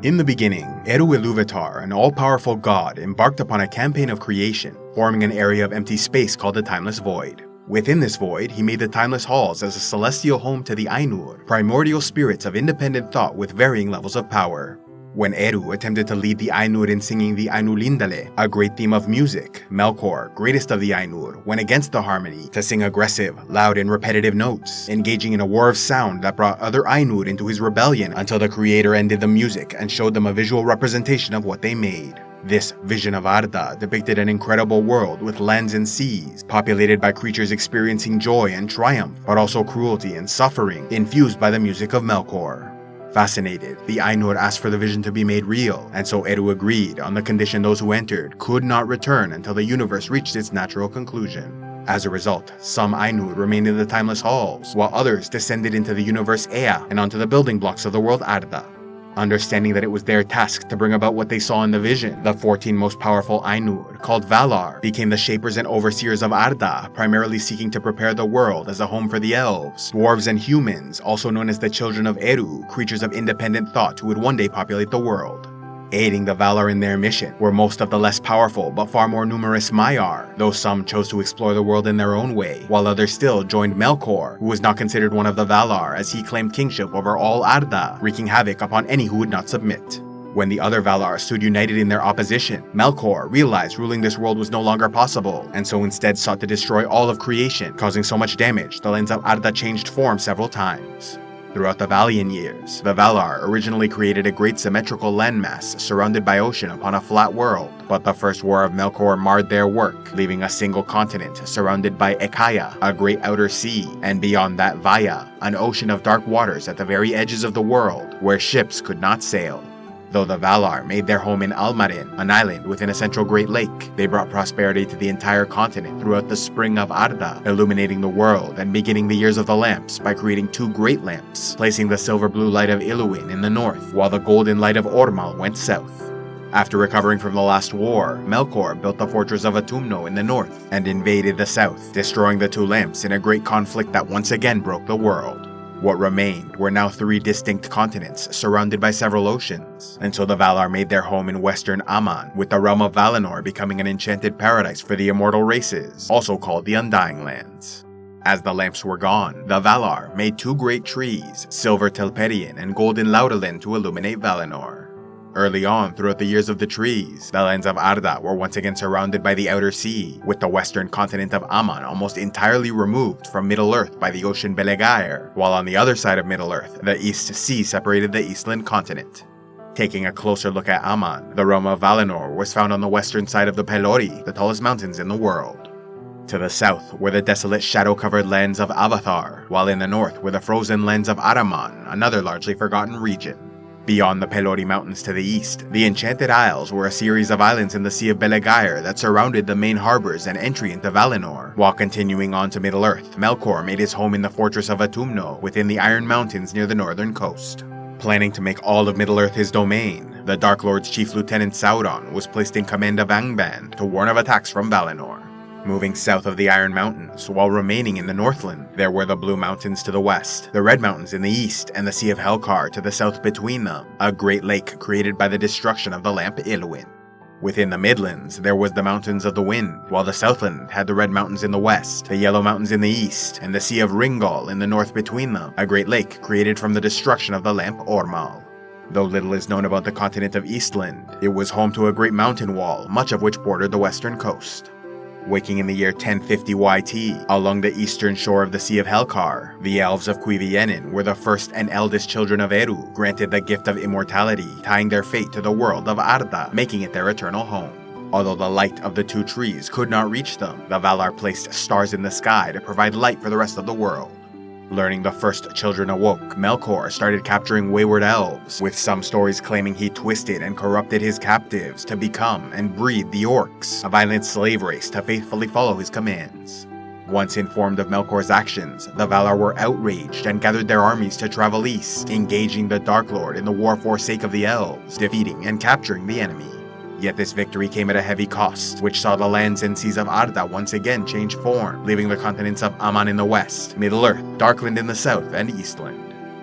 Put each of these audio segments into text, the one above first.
In the beginning, Eru Iluvatar, an all-powerful god, embarked upon a campaign of creation, forming an area of empty space called the Timeless Void. Within this void, he made the Timeless Halls as a celestial home to the Ainur, primordial spirits of independent thought with varying levels of power. When Eru attempted to lead the Ainur in singing the Ainulindale, a great theme of music, Melkor, greatest of the Ainur, went against the harmony to sing aggressive, loud, and repetitive notes, engaging in a war of sound that brought other Ainur into his rebellion until the creator ended the music and showed them a visual representation of what they made. This vision of Arda depicted an incredible world with lands and seas, populated by creatures experiencing joy and triumph, but also cruelty and suffering, infused by the music of Melkor. Fascinated, the Ainur asked for the vision to be made real, and so Eru agreed on the condition those who entered could not return until the universe reached its natural conclusion. As a result, some Ainur remained in the Timeless Halls, while others descended into the universe Ea and onto the building blocks of the world Arda. Understanding that it was their task to bring about what they saw in the vision, the 14 most powerful Ainur, called Valar, became the shapers and overseers of Arda, primarily seeking to prepare the world as a home for the elves, dwarves, and humans, also known as the children of Eru, creatures of independent thought who would one day populate the world. Aiding the Valar in their mission were most of the less powerful but far more numerous Maiar, though some chose to explore the world in their own way, while others still joined Melkor, who was not considered one of the Valar as he claimed kingship over all Arda, wreaking havoc upon any who would not submit. When the other Valar stood united in their opposition, Melkor realized ruling this world was no longer possible, and so instead sought to destroy all of creation, causing so much damage the lands of Arda changed form several times. Throughout the Valian years, the Valar originally created a great symmetrical landmass surrounded by ocean upon a flat world, but the First War of Melkor marred their work, leaving a single continent surrounded by Ekaya, a great outer sea, and beyond that Vaya, an ocean of dark waters at the very edges of the world, where ships could not sail. Though the Valar made their home in Almarin, an island within a central Great Lake, they brought prosperity to the entire continent throughout the spring of Arda, illuminating the world and beginning the years of the lamps by creating 2 great lamps, placing the silver-blue light of Iluin in the north, while the golden light of Ormal went south. After recovering from the last war, Melkor built the fortress of Autumno in the north and invaded the south, destroying the 2 lamps in a great conflict that once again broke the world. What remained were now 3 distinct continents surrounded by several oceans, until the Valar made their home in western Aman, with the realm of Valinor becoming an enchanted paradise for the immortal races, also called the Undying Lands. As the lamps were gone, the Valar made 2 great trees, Silver Telperion and Golden Laudalin, to illuminate Valinor. Early on throughout the years of the trees, the lands of Arda were once again surrounded by the outer sea, with the western continent of Aman almost entirely removed from Middle-earth by the ocean Belegaer, while on the other side of Middle-earth, the East Sea separated the Eastland continent. Taking a closer look at Aman, the realm of Valinor was found on the western side of the Pelori, the tallest mountains in the world. To the south were the desolate shadow-covered lands of Avathar, while in the north were the frozen lands of Araman, another largely forgotten region. Beyond the Pelori Mountains to the east, the Enchanted Isles were a series of islands in the Sea of Belegaer that surrounded the main harbors and entry into Valinor. While continuing on to Middle-earth, Melkor made his home in the fortress of Autumno within the Iron Mountains near the northern coast. Planning to make all of Middle-earth his domain, the Dark Lord's chief lieutenant Sauron was placed in command of Angband to warn of attacks from Valinor. Moving south of the Iron Mountains, while remaining in the Northland, there were the Blue Mountains to the west, the Red Mountains in the east, and the Sea of Helkar to the south between them, a great lake created by the destruction of the lamp Iluin. Within the Midlands, there was the Mountains of the Wind, while the Southland had the Red Mountains in the west, the Yellow Mountains in the east, and the Sea of Ringol in the north between them, a great lake created from the destruction of the lamp Ormal. Though little is known about the continent of Eastland, it was home to a great mountain wall, much of which bordered the western coast. Waking in the year 1050 YT, along the eastern shore of the Sea of Helkar, the elves of Cuiviénen were the first and eldest children of Eru, granted the gift of immortality, tying their fate to the world of Arda, making it their eternal home. Although the light of the 2 trees could not reach them, the Valar placed stars in the sky to provide light for the rest of the world. Learning the first children awoke, Melkor started capturing wayward elves, with some stories claiming he twisted and corrupted his captives to become and breed the Orcs, a violent slave race to faithfully follow his commands. Once informed of Melkor's actions, the Valar were outraged and gathered their armies to travel east, engaging the Dark Lord in the war for sake of the elves, defeating and capturing the enemy. Yet this victory came at a heavy cost, which saw the lands and seas of Arda once again change form, leaving the continents of Aman in the west, Middle-earth, Darkland in the south, and Eastland.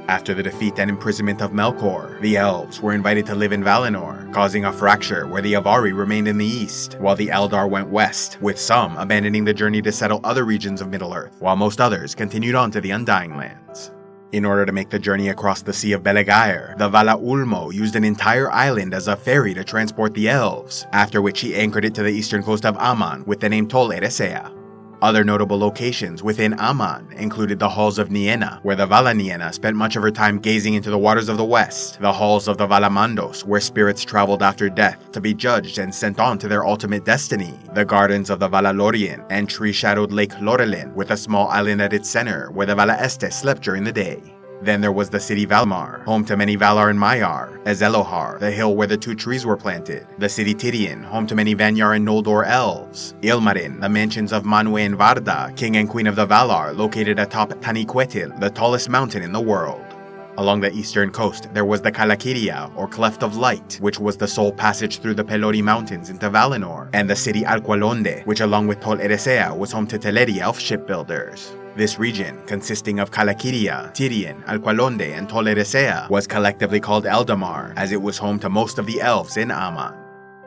After the defeat and imprisonment of Melkor, the elves were invited to live in Valinor, causing a fracture where the Avari remained in the east, while the Eldar went west, with some abandoning the journey to settle other regions of Middle-earth, while most others continued on to the Undying Lands. In order to make the journey across the Sea of Belegaer, the Vala Ulmo used an entire island as a ferry to transport the elves, after which he anchored it to the eastern coast of Aman with the name Tol Eressëa. Other notable locations within Aman included the Halls of Nienna, where the Vala Nienna spent much of her time gazing into the waters of the west, the Halls of the Valamandos, where spirits traveled after death to be judged and sent on to their ultimate destiny, the Gardens of the Vala Lorien, and tree-shadowed Lake Lorelin, with a small island at its center where the Vala Este slept during the day. Then there was the city Valmar, home to many Valar and Maiar, Ezelohar, the hill where the two trees were planted, the city Tirion, home to many Vanyar and Noldor elves, Ilmarin, the mansions of Manwë and Varda, king and queen of the Valar, located atop Taniquetil, the tallest mountain in the world. Along the eastern coast, there was the Calaquiria, or Cleft of Light, which was the sole passage through the Pelori Mountains into Valinor, and the city Alqualonde, which along with Tol Eressëa was home to Teleri elf shipbuilders. This region, consisting of Calaquiria, Tirion, Alqualonde, and Tol Eressëa, was collectively called Eldamar, as it was home to most of the elves in Aman.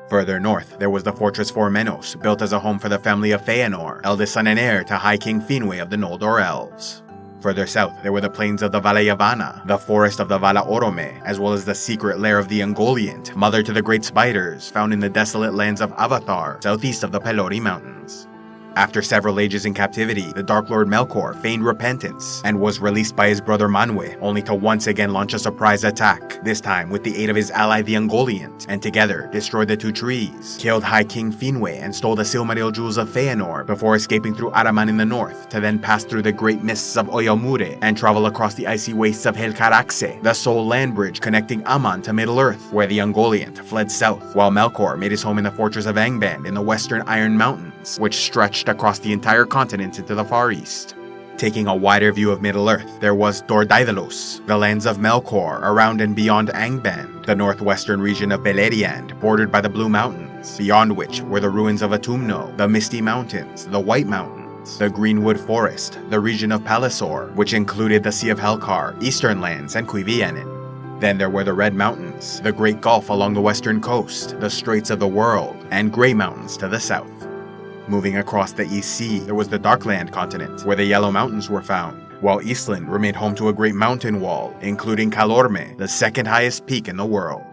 Further north, there was the fortress Formenos, built as a home for the family of Feanor, eldest son and heir to High King Finwë of the Noldor elves. Further south, there were the plains of the Vala Yavanna, the forest of the Vala Orome, as well as the secret lair of the Ungoliant, mother to the great spiders, found in the desolate lands of Avathar, southeast of the Pelori Mountains. After several ages in captivity, the Dark Lord Melkor feigned repentance and was released by his brother Manwë, only to once again launch a surprise attack, this time with the aid of his ally the Ungoliant, and together destroyed the two trees, killed High King Finwë, and stole the Silmaril jewels of Feanor before escaping through Araman in the north, to then pass through the great mists of Oyamure and travel across the icy wastes of Helcaraxe, the sole land bridge connecting Aman to Middle-earth, where the Ungoliant fled south, while Melkor made his home in the fortress of Angband in the western Iron Mountains, which stretched across the entire continent into the far east. Taking a wider view of Middle-earth, there was Dor Daidalos, the lands of Melkor around and beyond Angband, the northwestern region of Beleriand, bordered by the Blue Mountains, beyond which were the ruins of Autumno, the Misty Mountains, the White Mountains, the Greenwood Forest, the region of Palisor, which included the Sea of Helkar, Eastern Lands, and Cuivianen. Then there were the Red Mountains, the Great Gulf along the western coast, the Straits of the World, and Grey Mountains to the south. Moving across the East Sea, there was the Darkland continent, where the Yellow Mountains were found, while Eastland remained home to a great mountain wall, including Calorme, the second highest peak in the world.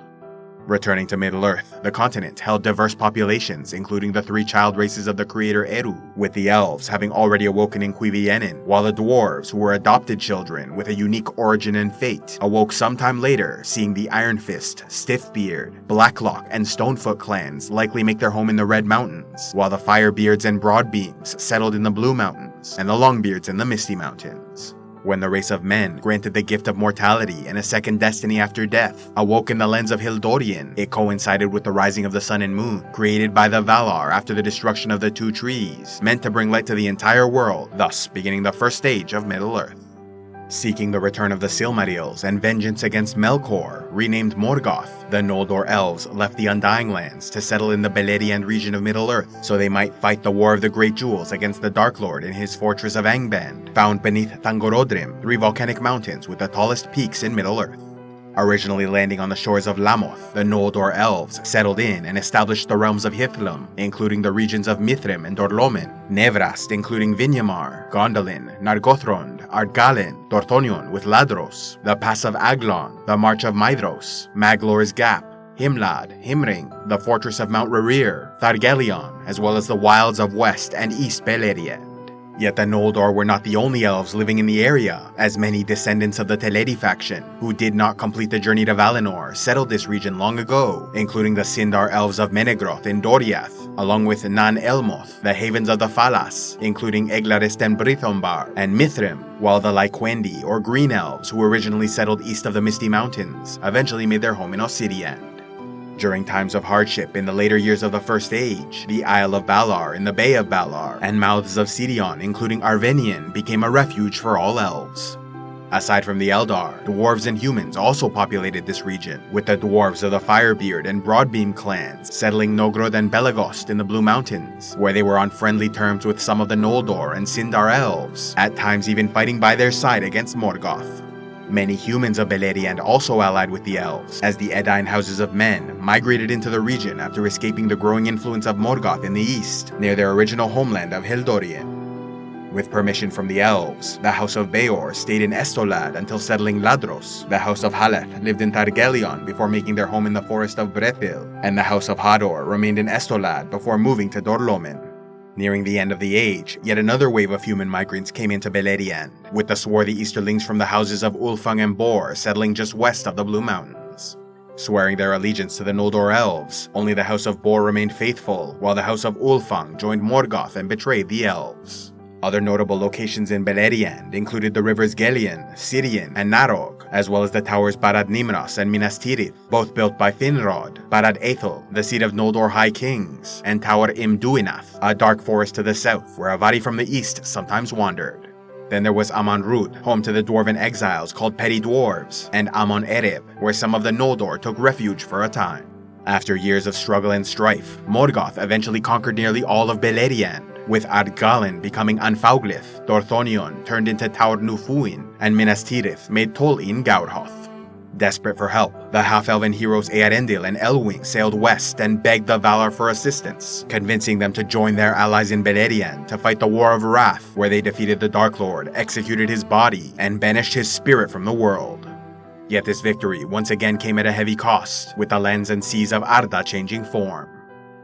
Returning to Middle-earth, the continent held diverse populations, including the three child races of the creator Eru, with the elves having already awoken in Cuivianen, while the dwarves, who were adopted children with a unique origin and fate, awoke sometime later, seeing the Iron Fist, Stiffbeard, Blacklock, and Stonefoot clans likely make their home in the Red Mountains, while the Firebeards and Broadbeams settled in the Blue Mountains, and the Longbeards in the Misty Mountains. When the race of men, granted the gift of mortality and a second destiny after death, awoke in the lands of Hildorian, it coincided with the rising of the sun and moon, created by the Valar after the destruction of the two trees, meant to bring light to the entire world, thus beginning the first stage of Middle-earth. Seeking the return of the Silmarils and vengeance against Melkor, renamed Morgoth, the Noldor elves left the Undying Lands to settle in the Beleriand region of Middle-earth, so they might fight the War of the Great Jewels against the Dark Lord in his fortress of Angband, found beneath Thangorodrim, three volcanic mountains with the tallest peaks in Middle-earth. Originally landing on the shores of Lamoth, the Noldor elves settled in and established the realms of Hithlum, including the regions of Mithrem and Dorlomen, Nevrast, including Vinyamar, Gondolin, Nargothrond, Ardgallen, Dorthonion with Ladros, the Pass of Aglon, the March of Maedhros, Maglor's Gap, Himlad, Himring, the fortress of Mount Rerir, Thargelion, as well as the wilds of West and East Beleriand. Yet the Noldor were not the only elves living in the area, as many descendants of the Teleri faction, who did not complete the journey to Valinor, settled this region long ago, including the Sindar elves of Menegroth in Doriath, along with Nan Elmoth, the havens of the Falas, including Eglarist and Brithombar, and Mithrem, while the Lyquendi, or Green Elves, who originally settled east of the Misty Mountains, eventually made their home in Ossiriand. During times of hardship in the later years of the First Age, the Isle of Valar in the Bay of Valar and mouths of Sirion, including Arvenian, became a refuge for all elves. Aside from the Eldar, dwarves and humans also populated this region, with the dwarves of the Firebeard and Broadbeam clans settling Nogrod and Belagost in the Blue Mountains, where they were on friendly terms with some of the Noldor and Sindar elves, at times even fighting by their side against Morgoth. Many humans of Beleriand also allied with the elves, as the Edain houses of men migrated into the region after escaping the growing influence of Morgoth in the east, near their original homeland of Hildorien. With permission from the elves, the House of Beor stayed in Estolad until settling Ladros. The House of Haleth lived in Targelion before making their home in the forest of Brethil, and the House of Hador remained in Estolad before moving to Dorlomin. Nearing the end of the age, yet another wave of human migrants came into Beleriand, with the swarthy Easterlings from the houses of Ulfang and Bor settling just west of the Blue Mountains. Swearing their allegiance to the Noldor elves, only the House of Bor remained faithful, while the House of Ulfang joined Morgoth and betrayed the elves. Other notable locations in Beleriand included the rivers Gelion, Sirion, and Narog, as well as the towers Barad Nimros and Minas Tirith, both built by Finrod, Barad Aethel, the seat of Noldor High Kings, and Tower Imduinath, a dark forest to the south where Avari from the east sometimes wandered. Then there was Amon Rud, home to the dwarven exiles called Petty Dwarves, and Amon Ereb, where some of the Noldor took refuge for a time. After years of struggle and strife, Morgoth eventually conquered nearly all of Beleriand, with Ardgallen becoming Anfauglith, Dorthonion turned into Taur Nufuin, and Minas Tirith made Tol-in Gaurhoth. Desperate for help, the half-elven heroes Earendil and Elwing sailed west and begged the Valar for assistance, convincing them to join their allies in Beleriand to fight the War of Wrath, where they defeated the Dark Lord, executed his body, and banished his spirit from the world. Yet this victory once again came at a heavy cost, with the lands and seas of Arda changing form.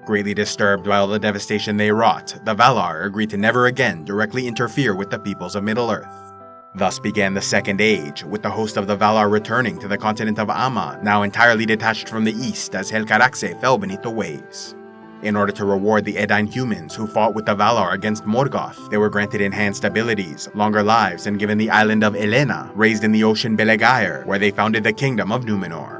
Greatly disturbed by all the devastation they wrought, the Valar agreed to never again directly interfere with the peoples of Middle-earth. Thus began the Second Age, with the host of the Valar returning to the continent of Aman, now entirely detached from the east as Helcaraxe fell beneath the waves. In order to reward the Edain humans who fought with the Valar against Morgoth, they were granted enhanced abilities, longer lives, and given the island of Elena, raised in the ocean Belegaer, where they founded the kingdom of Numenor.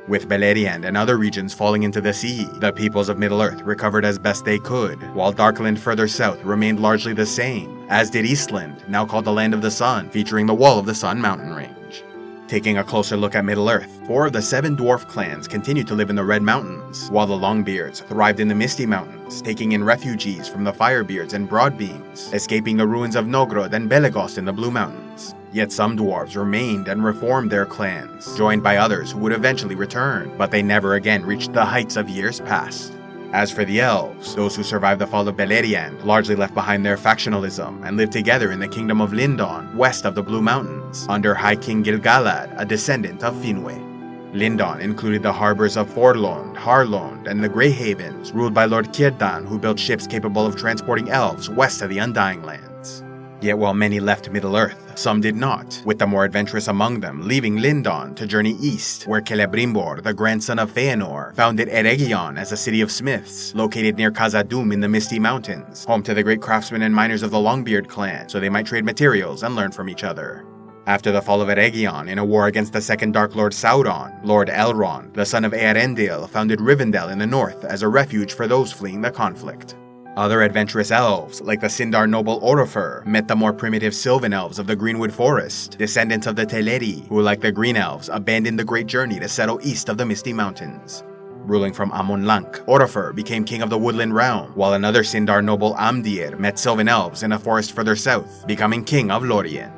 With Beleriand and other regions falling into the sea, the peoples of Middle-earth recovered as best they could, while Darkland further south remained largely the same, as did Eastland, now called the Land of the Sun, featuring the Wall of the Sun mountain range. Taking a closer look at Middle-earth, 4 of the 7 dwarf clans continued to live in the Red Mountains, while the Longbeards thrived in the Misty Mountains, taking in refugees from the Firebeards and Broadbeams, escaping the ruins of Nogrod and Belegost in the Blue Mountains. Yet some dwarves remained and reformed their clans, joined by others who would eventually return, but they never again reached the heights of years past. As for the elves, those who survived the fall of Beleriand largely left behind their factionalism and lived together in the kingdom of Lindon, west of the Blue Mountains, under High King Gil-galad, a descendant of Finwë. Lindon included the harbors of Forlond, Harlond, and the Grey Havens, ruled by Lord Círdan, who built ships capable of transporting elves west of the Undying Lands. Yet while many left Middle-earth, some did not, with the more adventurous among them leaving Lindon to journey east, where Celebrimbor, the grandson of Feanor, founded Eregion as a city of smiths, located near Khazad-dûm in the Misty Mountains, home to the great craftsmen and miners of the Longbeard clan, so they might trade materials and learn from each other. After the fall of Eregion, in a war against the second Dark Lord Sauron, Lord Elrond, the son of Eärendil, founded Rivendell in the north as a refuge for those fleeing the conflict. Other adventurous elves, like the Sindar noble Orifer, met the more primitive Sylvan elves of the Greenwood Forest, descendants of the Teleri, who, like the Green Elves, abandoned the great journey to settle east of the Misty Mountains. Ruling from Amon-Lank, Orifer became king of the Woodland Realm, while another Sindar noble Amdir met Sylvan elves in a forest further south, becoming king of Lorien.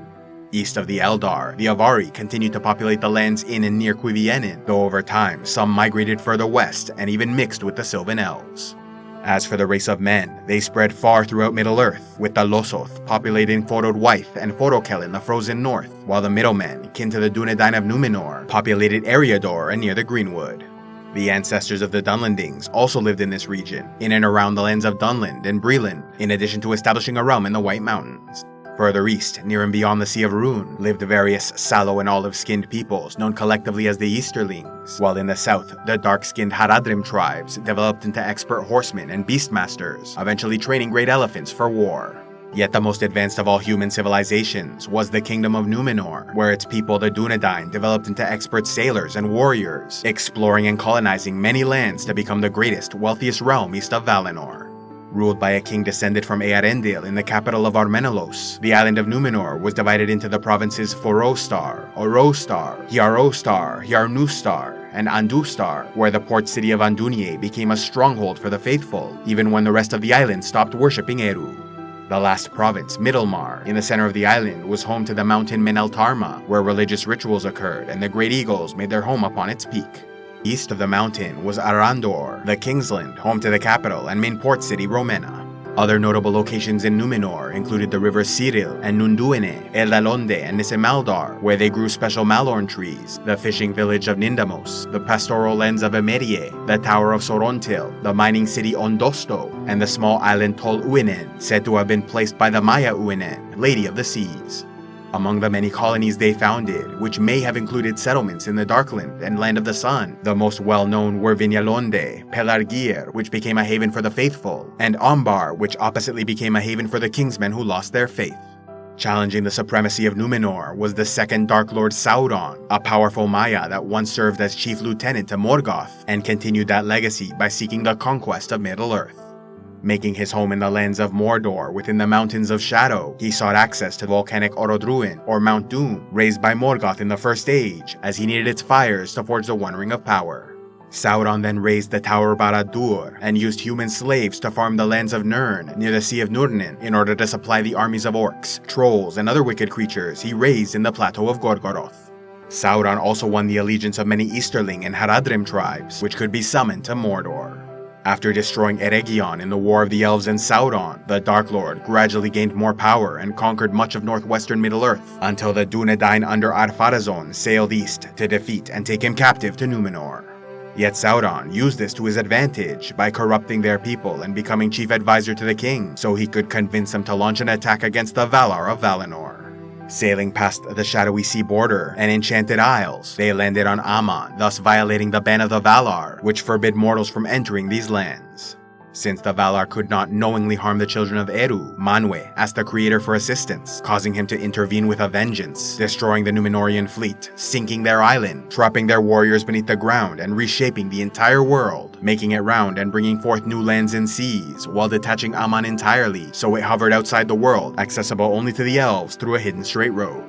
East of the Eldar, the Avari continued to populate the lands in and near Cuiviénen, though over time some migrated further west and even mixed with the Sylvan elves. As for the race of men, they spread far throughout Middle-earth, with the Losoth populating Forod Wyth and Forokel in the frozen north, while the Middlemen, kin to the Dunedain of Numenor, populated Eriador and near the Greenwood. The ancestors of the Dunlandings also lived in this region, in and around the lands of Dunland and Breland, in addition to establishing a realm in the White Mountains. Further east, near and beyond the Sea of Rune, lived various sallow and olive-skinned peoples known collectively as the Easterlings, while in the south, the dark-skinned Haradrim tribes developed into expert horsemen and beastmasters, eventually training great elephants for war. Yet the most advanced of all human civilizations was the Kingdom of Numenor, where its people, the Dunedain, developed into expert sailors and warriors, exploring and colonizing many lands to become the greatest, wealthiest realm east of Valinor. Ruled by a king descended from Eärendil in the capital of Armenelos, the island of Numenor was divided into the provinces Forostar, Orostar, Hjarostar, Hjarnustar, and Andustar, where the port city of Andunier became a stronghold for the faithful, even when the rest of the island stopped worshipping Eru. The last province, Middlemar, in the center of the island, was home to the mountain Meneltarma, where religious rituals occurred and the great eagles made their home upon its peak. East of the mountain was Arandor, the Kingsland, home to the capital and main port city Romena. Other notable locations in Numenor included the rivers Cyril and Nunduene, Eldalonde and Nisemaldar, where they grew special malorn trees, the fishing village of Nindamos, the pastoral lands of Emerie, the tower of Sorontil, the mining city Ondosto, and the small island Tol Uinen, said to have been placed by the Maya Uinen, Lady of the Seas. Among the many colonies they founded, which may have included settlements in the Darkland and Land of the Sun, the most well-known were Vignalonde, Pelargir, which became a haven for the faithful, and Ombar, which oppositely became a haven for the kingsmen who lost their faith. Challenging the supremacy of Numenor was the second Dark Lord Sauron, a powerful Maya that once served as chief lieutenant to Morgoth, and continued that legacy by seeking the conquest of Middle-earth. Making his home in the lands of Mordor within the Mountains of Shadow, he sought access to volcanic Orodruin, or Mount Doom, raised by Morgoth in the First Age, as he needed its fires to forge the One Ring of Power. Sauron then raised the Tower Barad-dûr, and used human slaves to farm the lands of Nirn, near the Sea of Nurnen, in order to supply the armies of orcs, trolls, and other wicked creatures he raised in the Plateau of Gorgoroth. Sauron also won the allegiance of many Easterling and Haradrim tribes, which could be summoned to Mordor. After destroying Eregion in the War of the Elves and Sauron, the Dark Lord gradually gained more power and conquered much of northwestern Middle-earth, until the Dúnedain under Ar-Pharazôn sailed east to defeat and take him captive to Numenor. Yet Sauron used this to his advantage by corrupting their people and becoming chief advisor to the king, so he could convince them to launch an attack against the Valar of Valinor. Sailing past the Shadowy Sea border and Enchanted Isles, they landed on Aman, thus violating the ban of the Valar, which forbid mortals from entering these lands. Since the Valar could not knowingly harm the children of Eru, Manwë asked the Creator for assistance, causing him to intervene with a vengeance, destroying the Númenórean fleet, sinking their island, trapping their warriors beneath the ground, and reshaping the entire world, making it round and bringing forth new lands and seas, while detaching Aman entirely so it hovered outside the world, accessible only to the elves through a hidden straight road.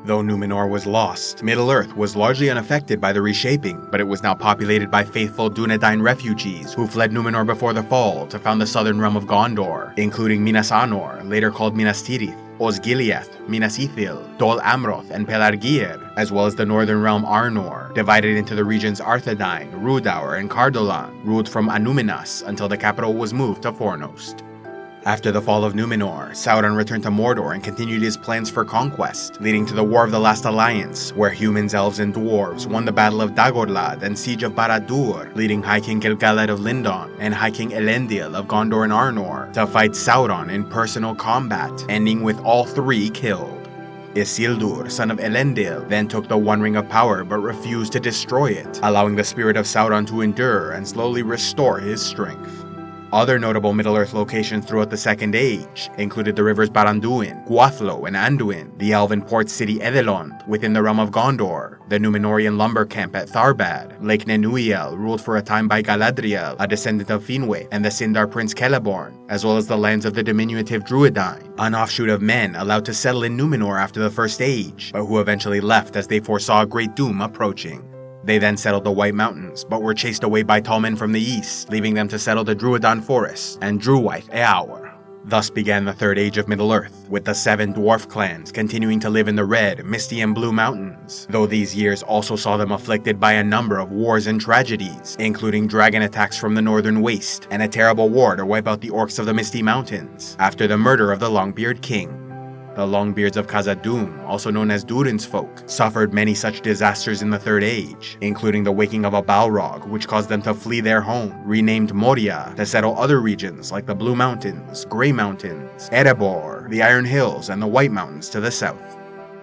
Though Numenor was lost, Middle-earth was largely unaffected by the reshaping, but it was now populated by faithful Dúnedain refugees who fled Numenor before the fall to found the southern realm of Gondor, including Minas Anor, later called Minas Tirith, Osgiliath, Minas Ithil, Dol Amroth, and Pelargir, as well as the northern realm Arnor, divided into the regions Arthedain, Rhudaur, and Cardolan, ruled from Anúminas until the capital was moved to Fornost. After the fall of Numenor, Sauron returned to Mordor and continued his plans for conquest, leading to the War of the Last Alliance, where humans, elves, and dwarves won the Battle of Dagorlad and Siege of Barad-dûr, leading High King Gil-galad of Lindon and High King Elendil of Gondor and Arnor to fight Sauron in personal combat, ending with all three killed. Isildur, son of Elendil, then took the One Ring of Power but refused to destroy it, allowing the spirit of Sauron to endure and slowly restore his strength. Other notable Middle-earth locations throughout the Second Age included the rivers Baranduin, Gwathlo, and Anduin, the elven port city Edelond within the realm of Gondor, the Númenórean lumber camp at Tharbad, Lake Nenúiel, ruled for a time by Galadriel, a descendant of Finwë, and the Sindar prince Celeborn, as well as the lands of the diminutive Druedain, an offshoot of men allowed to settle in Numenor after the First Age, but who eventually left as they foresaw a great doom approaching. They then settled the White Mountains, but were chased away by tall men from the east, leaving them to settle the Druedan Forest and Druwaith Eawr. Thus began the Third Age of Middle-earth, with the 7 dwarf clans continuing to live in the Red, Misty, and Blue Mountains, though these years also saw them afflicted by a number of wars and tragedies, including dragon attacks from the Northern Waste, and a terrible war to wipe out the orcs of the Misty Mountains, after the murder of the Longbeard King. The Longbeards of Khazad-dûm, also known as Durin's folk, suffered many such disasters in the Third Age, including the waking of a Balrog, which caused them to flee their home, renamed Moria, to settle other regions like the Blue Mountains, Grey Mountains, Erebor, the Iron Hills, and the White Mountains to the south.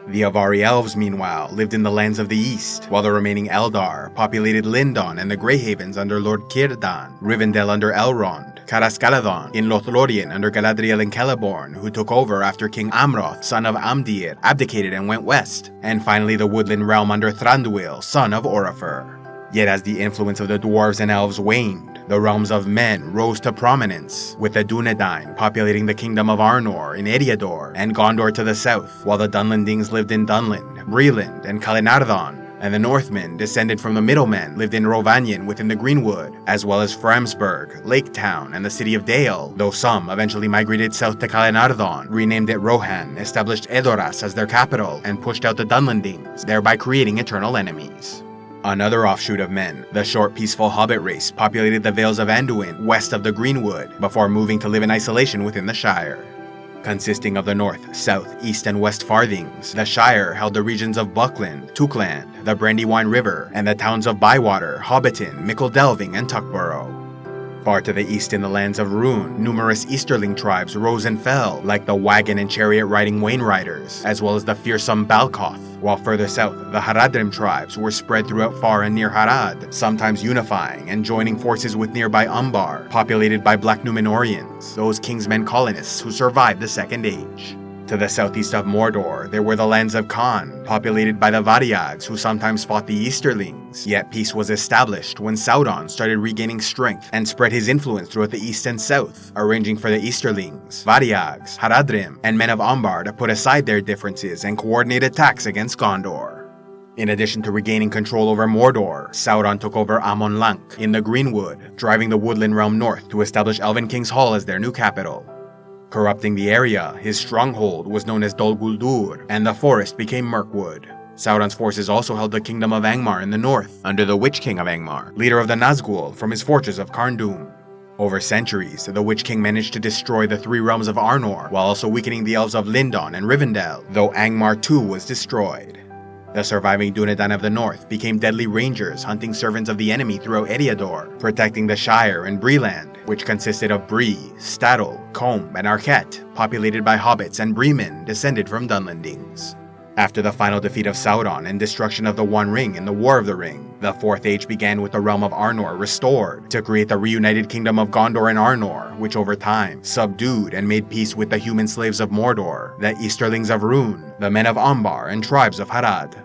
The Avari elves, meanwhile, lived in the lands of the east, while the remaining Eldar populated Lindon and the Greyhavens under Lord Círdan, Rivendell under Elrond, Carascaladon in Lothlórien under Galadriel and Celeborn, who took over after King Amroth, son of Amdir, abdicated and went west, and finally the Woodland realm under Thranduil, son of Oropher. Yet as the influence of the dwarves and elves waned, the realms of men rose to prominence, with the Dúnedain populating the kingdom of Arnor in Eriador and Gondor to the south, while the Dunlendings lived in Dunland, Bree-land, and Calenardon, and the Northmen, descended from the middlemen, lived in Rovanien within the Greenwood, as well as Framsburg, Lake Town, and the city of Dale, though some eventually migrated south to Calenardon, renamed it Rohan, established Edoras as their capital, and pushed out the Dunlandings, thereby creating eternal enemies. Another offshoot of men, the short peaceful hobbit race, populated the Vales of Anduin, west of the Greenwood, before moving to live in isolation within the Shire. Consisting of the north, south, east, and west farthings, the Shire held the regions of Buckland, Tookland, the Brandywine River, and the towns of Bywater, Hobbiton, Mickledelving, and Tuckborough. Far to the east in the lands of Rune, numerous Easterling tribes rose and fell, like the wagon and chariot-riding Wainriders, as well as the fearsome Balkoth, while further south, the Haradrim tribes were spread throughout far and near Harad, sometimes unifying and joining forces with nearby Umbar, populated by Black Númenóreans, those Kingsmen colonists who survived the Second Age. To the southeast of Mordor, there were the lands of Khan, populated by the Variags, who sometimes fought the Easterlings. Yet peace was established when Sauron started regaining strength and spread his influence throughout the east and south, arranging for the Easterlings, Variags, Haradrim, and men of Umbar to put aside their differences and coordinate attacks against Gondor. In addition to regaining control over Mordor, Sauron took over Amon Lank in the Greenwood, driving the Woodland realm north to establish Elven King's Hall as their new capital. Corrupting the area, his stronghold was known as Dol Guldur, and the forest became Mirkwood. Sauron's forces also held the kingdom of Angmar in the north, under the Witch King of Angmar, leader of the Nazgul from his fortress of Carndum. Over centuries, the Witch King managed to destroy the three realms of Arnor, while also weakening the elves of Lindon and Rivendell, though Angmar too was destroyed. The surviving Dunedain of the North became deadly rangers hunting servants of the enemy throughout Eriador, protecting the Shire and Bree-land, which consisted of Bree, Staddle, Combe, and Arquette, populated by hobbits and Breemen descended from Dunlandings. After the final defeat of Sauron and destruction of the One Ring in the War of the Ring, the Fourth Age began with the realm of Arnor restored to create the reunited kingdom of Gondor and Arnor, which over time subdued and made peace with the human slaves of Mordor, the Easterlings of Rune, the men of Umbar, and tribes of Harad.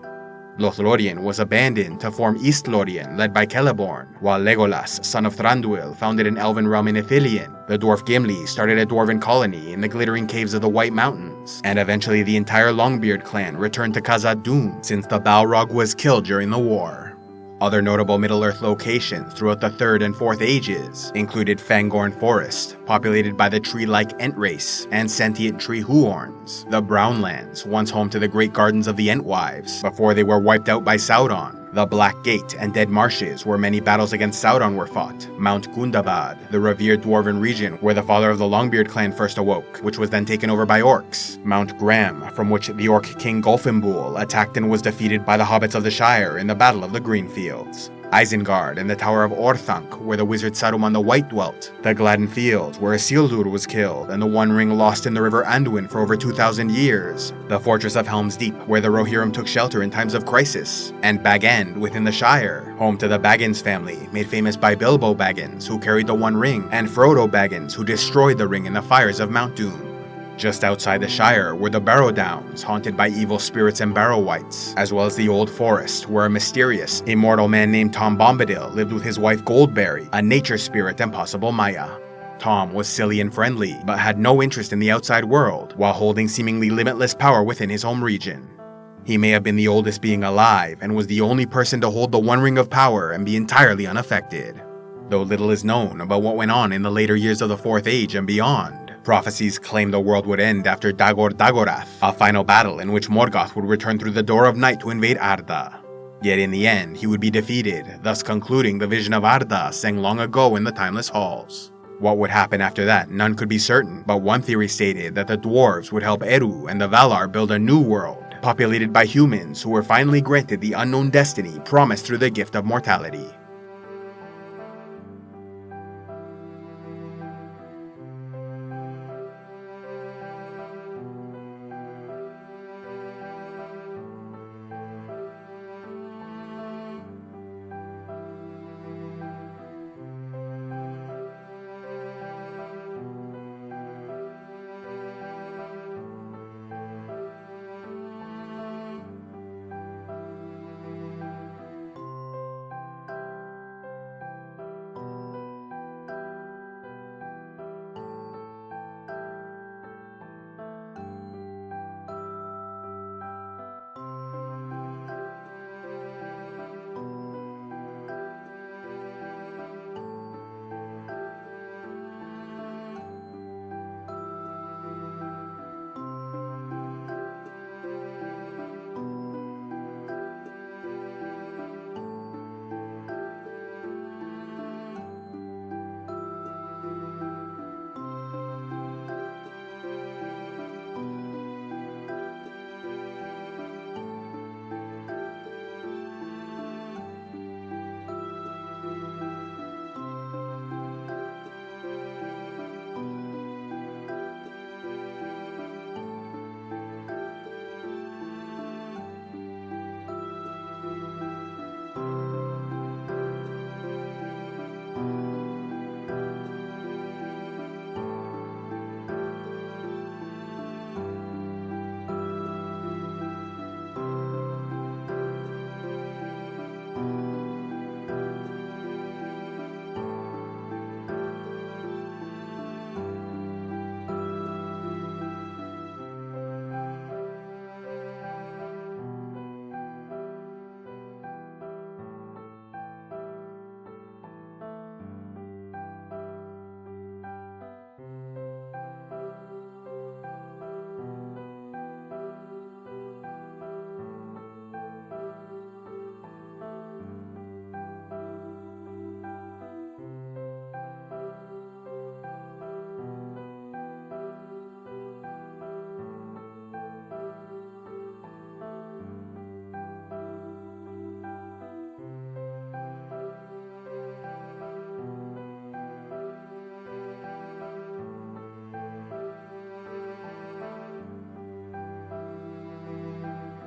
Lothlorien was abandoned to form East Lorien, led by Celeborn, while Legolas, son of Thranduil, founded an elven realm in Ithilien. The dwarf Gimli started a dwarven colony in the glittering caves of the White Mountains, and eventually the entire Longbeard clan returned to Khazad Dûm since the Balrog was killed during the war. Other notable Middle-earth locations throughout the Third and Fourth Ages included Fangorn Forest, populated by the tree-like Ent race, and sentient tree Huorns, the Brownlands, once home to the great gardens of the Entwives, before they were wiped out by Sauron, the Black Gate and Dead Marshes, where many battles against Sauron were fought, Mount Gundabad, the revered dwarven region where the father of the Longbeard clan first awoke, which was then taken over by orcs, Mount Graham, from which the orc king Golfinbul attacked and was defeated by the hobbits of the Shire in the Battle of the Greenfields, Isengard and the Tower of Orthanc, where the wizard Saruman the White dwelt, the Gladden Fields, where Isildur was killed, and the One Ring lost in the river Anduin for over 2,000 years, the Fortress of Helm's Deep, where the Rohirrim took shelter in times of crisis, and Bag End within the Shire, home to the Baggins family, made famous by Bilbo Baggins, who carried the One Ring, and Frodo Baggins, who destroyed the ring in the fires of Mount Doom. Just outside the Shire were the Barrow Downs, haunted by evil spirits and Barrow-wights, as well as the Old Forest, where a mysterious, immortal man named Tom Bombadil lived with his wife Goldberry, a nature spirit and possible Maya. Tom was silly and friendly, but had no interest in the outside world, while holding seemingly limitless power within his home region. He may have been the oldest being alive, and was the only person to hold the One Ring of Power and be entirely unaffected. Though little is known about what went on in the later years of the Fourth Age and beyond, prophecies claimed the world would end after Dagor Dagorath, a final battle in which Morgoth would return through the Door of Night to invade Arda. Yet in the end, he would be defeated, thus concluding the vision of Arda sang long ago in the Timeless Halls. What would happen after that, none could be certain, but one theory stated that the dwarves would help Eru and the Valar build a new world, populated by humans who were finally granted the unknown destiny promised through the gift of mortality.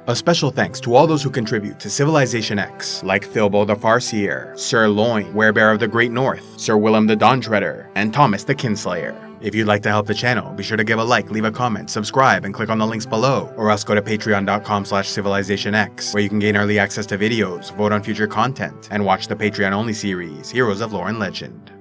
A special thanks to all those who contribute to CivilizationEx, like Thilbo the Farseer, Sir Loin, Werebear of the Great North, Sir Willem the Dawn-Treader, and Thomas the Kinslayer. If you'd like to help the channel, be sure to give a like, leave a comment, subscribe, and click on the links below, or else go to patreon.com/CivilizationEx, where you can gain early access to videos, vote on future content, and watch the Patreon-only series, Heroes of Lore and Legend.